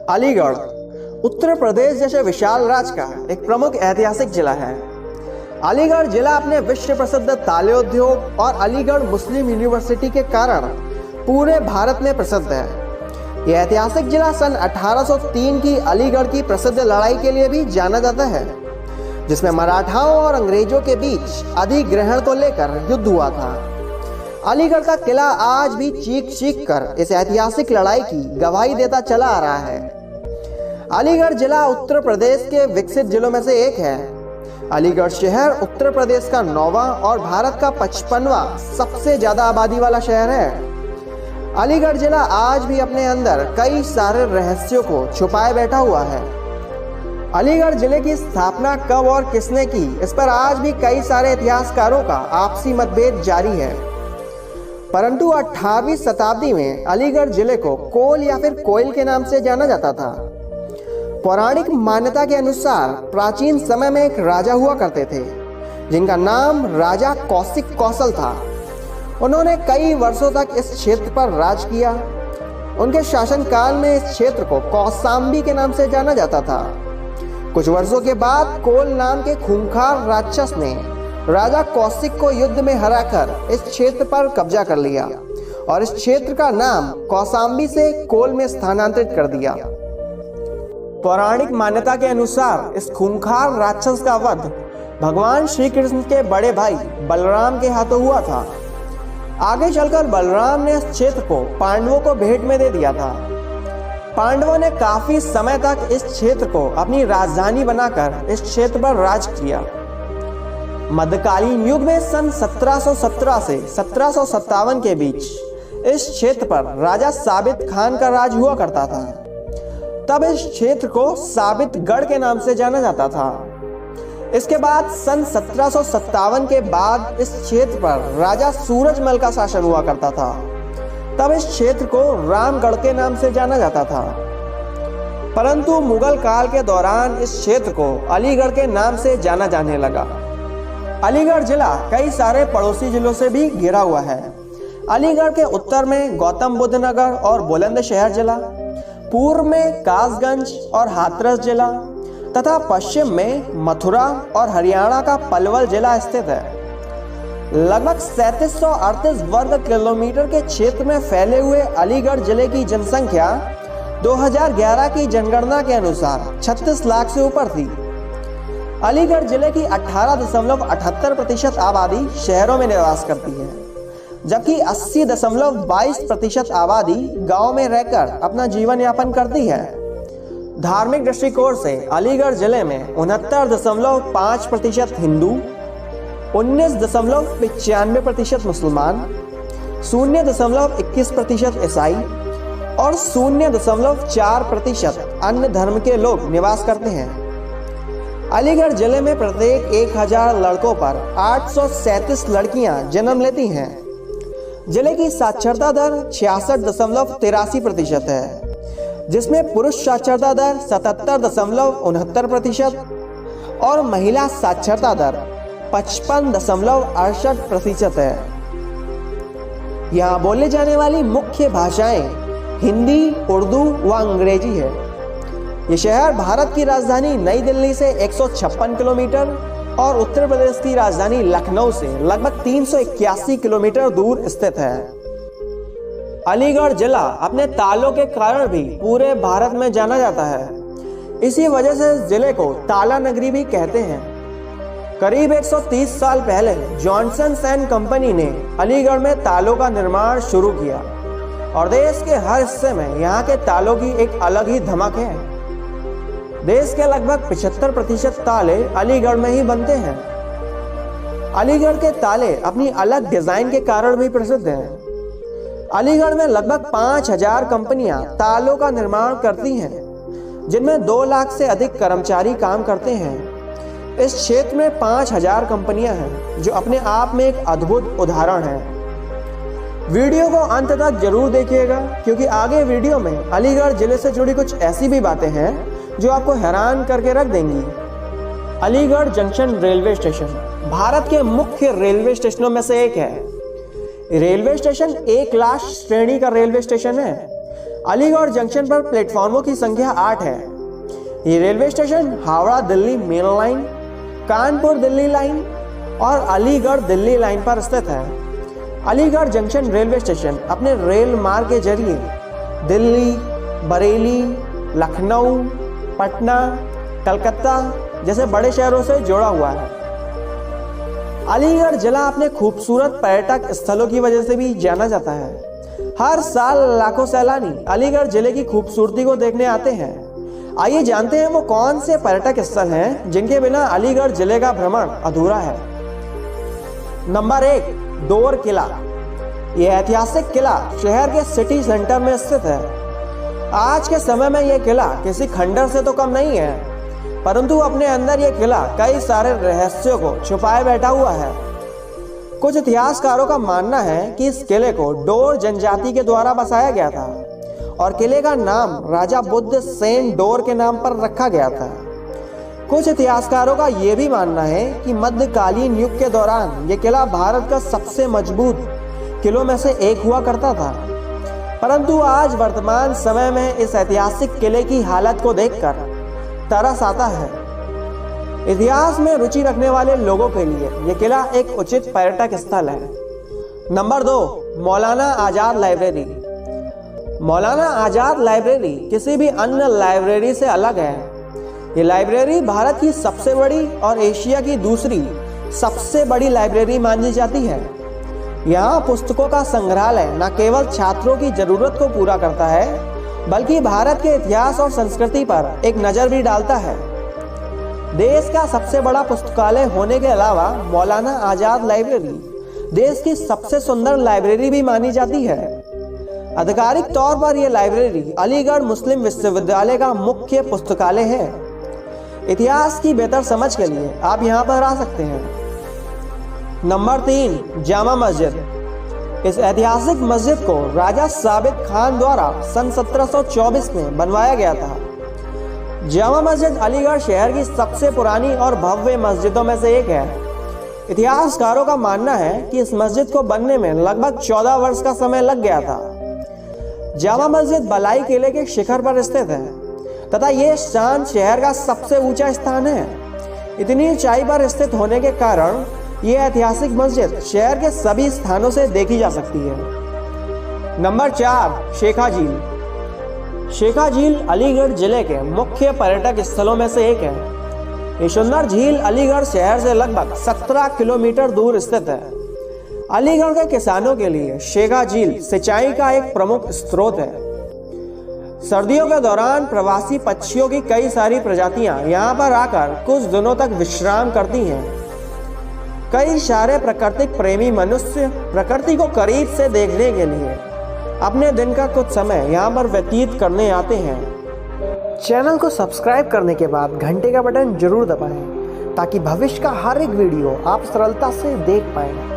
अलीगढ़ उत्तर प्रदेश जैसे विशाल राज्य का एक प्रमुख ऐतिहासिक जिला है। अलीगढ़ जिला अपने विश्व प्रसिद्ध ताले उद्योग और अलीगढ़ मुस्लिम यूनिवर्सिटी के कारण पूरे भारत में प्रसिद्ध है। यह ऐतिहासिक जिला सन 1803 की अलीगढ़ की प्रसिद्ध लड़ाई के लिए भी जाना जाता है, जिसमें मराठाओं और अंग्रेजों के बीच अधिग्रहण को लेकर युद्ध हुआ था। अलीगढ़ का किला आज भी चीख चीख कर इस ऐतिहासिक लड़ाई की गवाही देता चला आ रहा है। अलीगढ़ जिला उत्तर प्रदेश के विकसित जिलों में से एक है। अलीगढ़ शहर उत्तर प्रदेश का 9वां और भारत का 55वां सबसे ज्यादा आबादी वाला शहर है। अलीगढ़ जिला आज भी अपने अंदर कई सारे रहस्यों को छुपाए बैठा हुआ है। अलीगढ़ जिले की स्थापना कब और किसने की, इस पर आज भी कई सारे इतिहासकारों का आपसी मतभेद जारी है। परंतु 18वीं शताब्दी में अलीगढ़ जिले को कोल या फिर कोयल के नाम से जाना जाता था। पौराणिक मान्यता के अनुसार प्राचीन समय में एक राजा हुआ करते थे, जिनका नाम राजा कौशिक कौशल था। उन्होंने कई वर्षों तक इस क्षेत्र पर राज किया। उनके शासनकाल में इस क्षेत्र को कौशांबी के नाम से जाना जाता था। कुछ वर्षों के बाद कोल नाम के खूंखार राक्षस ने राजा कौशिक को युद्ध में हराकर इस क्षेत्र पर कब्जा कर लिया और इस क्षेत्र का नाम कौशांबी से कोल में स्थानांतरित कर दिया। पौराणिक मान्यता के अनुसार इस खूंखार राक्षस का वध भगवान श्री कृष्ण के बड़े भाई बलराम के हाथों हुआ था। आगे चलकर बलराम ने इस क्षेत्र को पांडवों को भेंट में दे दिया था। पांडवों ने काफी समय तक इस क्षेत्र को अपनी राजधानी बनाकर इस क्षेत्र पर राज किया। मध्यकालीन युग में सन 1717 से 1757 के बीच इस क्षेत्र पर राजा साबित खान का राज हुआ करता था। तब इस क्षेत्र को साबितगढ़ के नाम से जाना जाता था। इसके बाद सन 1757 के बाद इस क्षेत्र पर राजा सूरजमल का शासन हुआ करता था। तब इस क्षेत्र को रामगढ़ के नाम से जाना जाता था। परंतु मुगल काल के दौरान इस क्षेत्र को अलीगढ़ के नाम से जाना जाने लगा। अलीगढ़ जिला कई सारे पड़ोसी जिलों से भी घिरा हुआ है। अलीगढ़ के उत्तर में गौतम बुद्ध नगर और बुलंदशहर जिला, पूर्व में कासगंज और हाथरस जिला तथा पश्चिम में मथुरा और हरियाणा का पलवल जिला स्थित है। लगभग 3738 वर्ग किलोमीटर के क्षेत्र में फैले हुए अलीगढ़ जिले की जनसंख्या 2011 की जनगणना के अनुसार 36 लाख से ऊपर थी। अलीगढ़ जिले की 18.78% आबादी शहरों में निवास करती है, जबकि 80.22% आबादी गांव में रहकर अपना जीवन यापन करती है। धार्मिक दृष्टिकोण से अलीगढ़ जिले में 69.5% हिंदू, 19.95% मुसलमान, 0.21% ईसाई और 0.4% अन्य धर्म के लोग निवास करते हैं। अलीगढ़ जिले में प्रत्येक 1000 लड़कों पर 837 लड़कियां जन्म लेती हैं। जिले की साक्षरता दर 66.83% है, जिसमें पुरुष साक्षरता दर 77.69% और महिला साक्षरता दर 55.68% है। यहाँ बोले जाने वाली मुख्य भाषाएं हिंदी, उर्दू व अंग्रेजी है। ये शहर भारत की राजधानी नई दिल्ली से 156 किलोमीटर और उत्तर प्रदेश की राजधानी लखनऊ से लगभग 381 किलोमीटर दूर स्थित है। अलीगढ़ जिला अपने तालों के कारण भी पूरे भारत में जाना जाता है। इसी वजह से इस जिले को ताला नगरी भी कहते हैं। करीब 130 साल पहले जॉनसन एंड कंपनी ने अलीगढ़ में तालों का निर्माण शुरू किया और देश के हर हिस्से में यहाँ के तालों की एक अलग ही धमक है। देश के लगभग 75% ताले अलीगढ़ में ही बनते हैं। अलीगढ़ के ताले अपनी अलग डिजाइन के कारण भी प्रसिद्ध हैं। अलीगढ़ में लगभग 5000 कंपनियां तालों का निर्माण करती हैं, जिनमें 2 लाख से अधिक कर्मचारी काम करते हैं। इस क्षेत्र में 5000 कंपनियां हैं, जो अपने आप में एक अद्भुत उदाहरण है। वीडियो को अंत तक जरूर देखिएगा, क्योंकि आगे वीडियो में अलीगढ़ जिले से जुड़ी कुछ ऐसी भी बातें हैं जो आपको हैरान करके रख देंगी। Aligarh junction railway station Bharat के मुख्य रेलवे स्टेशनों में से एक है। रेलवे स्टेशन एक क्लास श्रेणी का रेलवे स्टेशन है। अलीगढ़ जंक्शन पर प्लेटफॉर्मों की संख्या 8 है। ये railway station Howrah Delhi main line, Kanpur Delhi line और अलीगढ़ दिल्ली लाइन पर स्थित है। अलीगढ़ जंक्शन रेलवे स्टेशन अपने रेल मार्ग के जरिए दिल्ली, बरेली, लखनऊ, पटना, कलकत्ता जैसे बड़े शहरों से जुड़ा हुआ है। अलीगढ़ जिला अपने खूबसूरत पर्यटक स्थलों की वजह से भी जाना जाता है। हर साल लाखों सैलानी अलीगढ़ जिले की खूबसूरती को देखने आते हैं। आइए जानते हैं वो कौन से पर्यटक स्थल हैं जिनके बिना अलीगढ़ जिले का भ्रमण अधूरा है। नंबर 1, डोर किला। यह ऐतिहासिक किला शहर के सिटी सेंटर में स्थित है। आज के समय में यह किला किसी खंडर से तो कम नहीं है, परंतु अपने अंदर यह किला कई सारे रहस्यों को छुपाए बैठा हुआ है। कुछ इतिहासकारों का मानना है कि इस किले को डोर जनजाति के द्वारा बसाया गया था और किले का नाम राजा बुद्ध सेन डोर के नाम पर रखा गया था। कुछ इतिहासकारों का यह भी मानना है कि मध्यकालीन युग के दौरान यह किला भारत का सबसे मजबूत किलों में से एक हुआ करता था, परंतु आज वर्तमान समय में इस ऐतिहासिक किले की हालत को देखकर तरस आता है। इतिहास में रुचि रखने वाले लोगों के लिए यह किला एक उचित पर्यटक स्थल है। Number 2, Maulana Azad library. Maulana Azad library किसी भी अन्य लाइब्रेरी से अलग है। ये लाइब्रेरी भारत की सबसे बड़ी और एशिया की दूसरी सबसे बड़ी लाइब्रेरी मानी जाती है। यहाँ पुस्तकों का संग्रहालय न केवल छात्रों की जरूरत को पूरा करता है, बल्कि भारत के इतिहास और संस्कृति पर एक नज़र भी डालता है। देश का सबसे बड़ा पुस्तकालय होने के अलावा मौलाना आजाद लाइब्रेरी देश की सबसे सुंदर लाइब्रेरी भी मानी जाती है। आधिकारिक तौर पर यह लाइब्रेरी अलीगढ़ मुस्लिम विश्वविद्यालय का मुख्य पुस्तकालय है। इतिहास की बेहतर समझ के लिए आप यहाँ पर आ सकते हैं। नंबर 3, जामा मस्जिद। इस ऐतिहासिक मस्जिद को राजा साबित खान द्वारा सन 1724 में बनवाया गया था। जामा मस्जिद अलीगढ़ शहर की सबसे पुरानी और भव्य मस्जिदों में से एक है। इतिहासकारों का मानना है कि इस मस्जिद को बनने में लगभग 14 वर्ष का समय लग गया था। जामा मस्जिद बलाई किले के शिखर पर स्थित है तथा यह स्थान शहर का सबसे ऊंचा स्थान है। इतनी ऊंचाई पर स्थित होने के कारण यह ऐतिहासिक मस्जिद शहर के सभी स्थानों से देखी जा सकती है। नंबर 4, शेखा झील। शेखा झील अलीगढ़ जिले के मुख्य पर्यटक स्थलों में से एक है। ये सुंदर झील अलीगढ़ शहर से लगभग 17 किलोमीटर दूर स्थित है। अलीगढ़ के किसानों के लिए शेखा झील सिंचाई का एक प्रमुख स्रोत है। सर्दियों के दौरान प्रवासी पक्षियों की कई सारी प्रजातियां यहाँ पर आकर कुछ दिनों तक विश्राम करती हैं। कई सारे प्राकृतिक प्रेमी मनुष्य प्रकृति को करीब से देखने के लिए अपने दिन का कुछ समय यहाँ पर व्यतीत करने आते हैं। चैनल को सब्सक्राइब करने के बाद घंटे का बटन जरूर दबाएं ताकि भविष्य का हर एक वीडियो आप सरलता से देख पाएं।